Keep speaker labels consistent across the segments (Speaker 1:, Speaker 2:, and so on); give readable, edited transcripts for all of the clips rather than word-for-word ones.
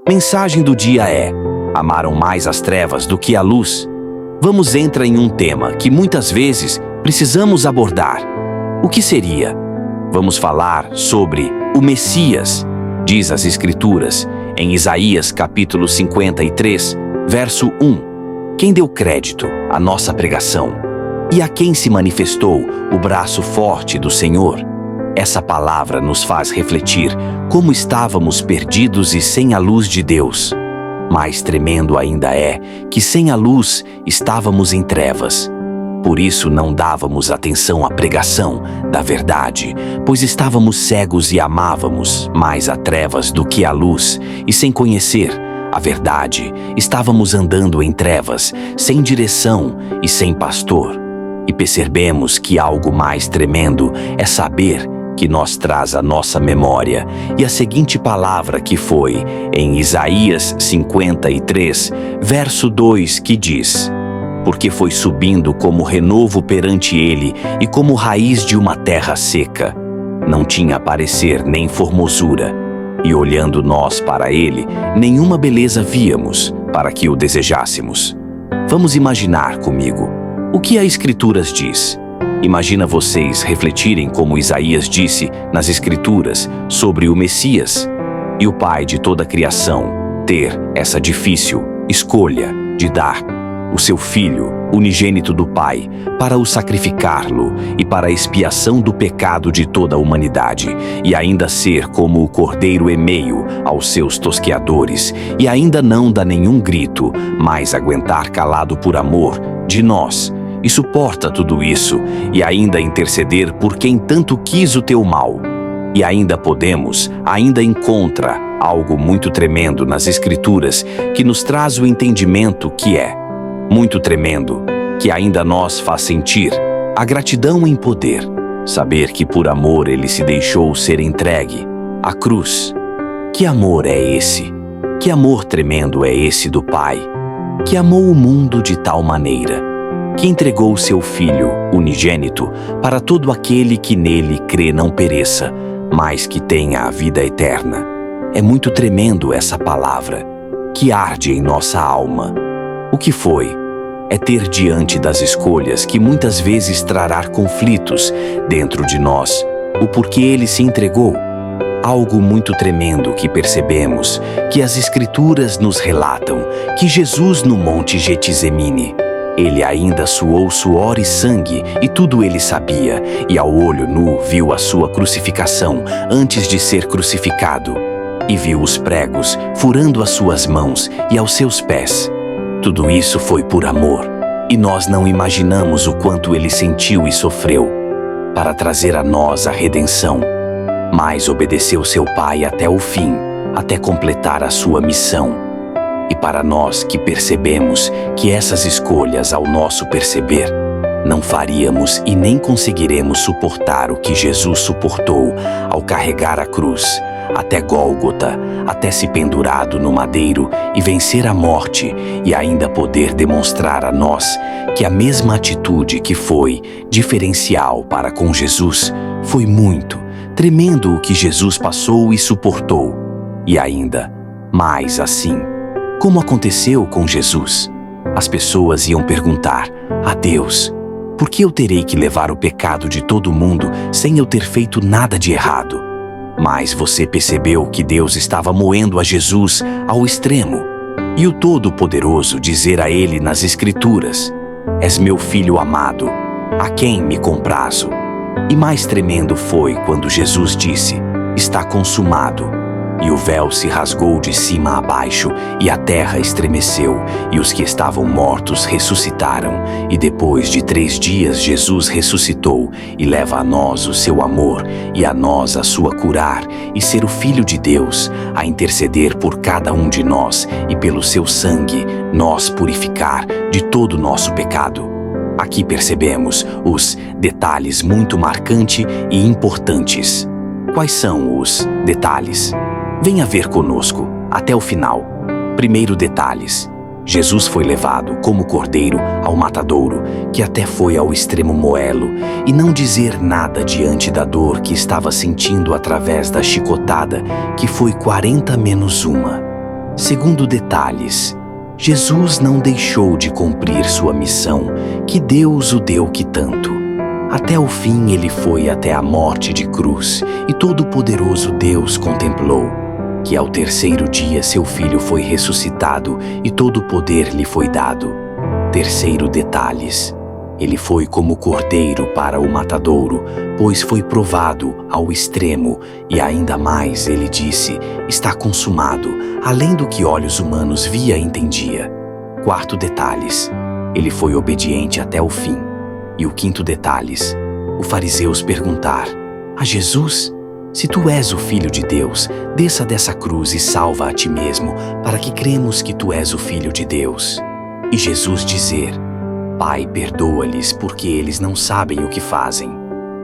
Speaker 1: Mensagem do dia é: amaram mais as trevas do que a luz. Vamos entrar em um tema que muitas vezes precisamos abordar. O que seria? Vamos falar sobre o Messias. Diz as Escrituras, em Isaías capítulo 53, verso 1. Quem deu crédito à nossa pregação? E a quem se manifestou o braço forte do Senhor? Essa palavra nos faz refletir como estávamos perdidos e sem a luz de Deus. Mais tremendo ainda é que sem a luz estávamos em trevas. Por isso não dávamos atenção à pregação da verdade, pois estávamos cegos e amávamos mais a trevas do que a luz, e sem conhecer a verdade, estávamos andando em trevas, sem direção e sem pastor. E percebemos que algo mais tremendo é saber que nos traz à nossa memória, e a seguinte palavra que foi em Isaías 53, verso 2, que diz: porque foi subindo como renovo perante ele e como raiz de uma terra seca. Não tinha parecer nem formosura, e olhando nós para ele, nenhuma beleza víamos para que o desejássemos. Vamos imaginar comigo o que a Escrituras diz. Imagina vocês refletirem como Isaías disse nas Escrituras sobre o Messias e o Pai de toda a criação ter essa difícil escolha de dar o seu Filho, unigênito do Pai, para o sacrificá-lo e para a expiação do pecado de toda a humanidade, e ainda ser como o cordeiro emeio aos seus tosqueadores, e ainda não dar nenhum grito, mas aguentar calado por amor de nós, e suporta tudo isso, e ainda interceder por quem tanto quis o teu mal. E ainda encontra algo muito tremendo nas Escrituras que nos traz o entendimento que é muito tremendo, que ainda nos faz sentir a gratidão em poder, saber que por amor ele se deixou ser entregue à cruz. Que amor é esse? Que amor tremendo é esse do Pai, que amou o mundo de tal maneira que entregou seu Filho unigênito para todo aquele que nele crê não pereça, mas que tenha a vida eterna. É muito tremendo essa palavra, que arde em nossa alma. O que foi? É ter diante das escolhas que muitas vezes trará conflitos dentro de nós, o porquê ele se entregou. Algo muito tremendo que percebemos, que as Escrituras nos relatam, que Jesus no Monte Getsemane, ele ainda suou suor e sangue, e tudo ele sabia, e ao olho nu viu a sua crucificação antes de ser crucificado, e viu os pregos furando as suas mãos e aos seus pés. Tudo isso foi por amor, e nós não imaginamos o quanto ele sentiu e sofreu para trazer a nós a redenção, mas obedeceu seu Pai até o fim, até completar a sua missão. E para nós que percebemos que essas escolhas, ao nosso perceber, não faríamos e nem conseguiremos suportar o que Jesus suportou ao carregar a cruz até Gólgota, até se pendurado no madeiro e vencer a morte, e ainda poder demonstrar a nós que a mesma atitude que foi diferencial para com Jesus foi muito tremendo o que Jesus passou e suportou. E ainda mais assim, como aconteceu com Jesus, as pessoas iam perguntar a Deus: por que eu terei que levar o pecado de todo mundo sem eu ter feito nada de errado? Mas você percebeu que Deus estava moendo a Jesus ao extremo, e o Todo-Poderoso dizer a ele nas Escrituras: és meu filho amado, a quem me comprazo. E mais tremendo foi quando Jesus disse: está consumado. E o véu se rasgou de cima a baixo, e a terra estremeceu, e os que estavam mortos ressuscitaram. E depois de 3 dias Jesus ressuscitou, e leva a nós o seu amor, e a nós a sua curar, e ser o Filho de Deus, a interceder por cada um de nós, e pelo seu sangue, nós purificar de todo o nosso pecado. Aqui percebemos os detalhes muito marcantes e importantes. Quais são os detalhes? Venha ver conosco até o final. Primeiro, detalhes. Jesus foi levado como cordeiro ao matadouro, que até foi ao extremo moê-lo, e não dizer nada diante da dor que estava sentindo através da chicotada, que foi 40 menos 1. Segundo detalhes, Jesus não deixou de cumprir sua missão, que Deus o deu que tanto. Até o fim ele foi até a morte de cruz, e todo-poderoso Deus contemplou que ao terceiro dia seu filho foi ressuscitado e todo o poder lhe foi dado. Terceiro detalhes, ele foi como cordeiro para o matadouro, pois foi provado ao extremo, e ainda mais ele disse, está consumado, além do que olhos humanos via e entendia. Quarto detalhes, ele foi obediente até o fim. E o quinto detalhes, os fariseus perguntar a Jesus, se tu és o Filho de Deus, desça dessa cruz e salva a ti mesmo, para que cremos que tu és o Filho de Deus. E Jesus dizer, Pai, perdoa-lhes, porque eles não sabem o que fazem.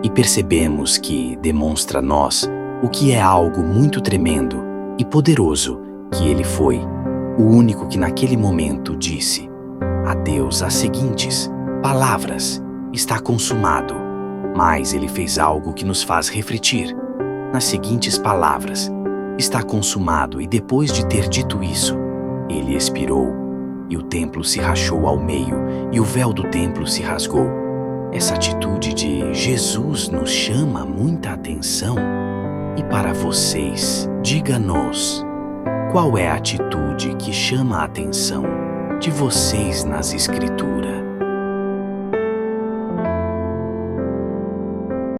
Speaker 1: E percebemos que demonstra a nós o que é algo muito tremendo e poderoso que ele foi, o único que naquele momento disse a Deus as seguintes palavras, está consumado. Mas ele fez algo que nos faz refletir nas seguintes palavras, está consumado, e depois de ter dito isso, ele expirou, e o templo se rachou ao meio, e o véu do templo se rasgou. Essa atitude de Jesus nos chama muita atenção. E para vocês, diga-nos, qual é a atitude que chama a atenção de vocês nas Escrituras?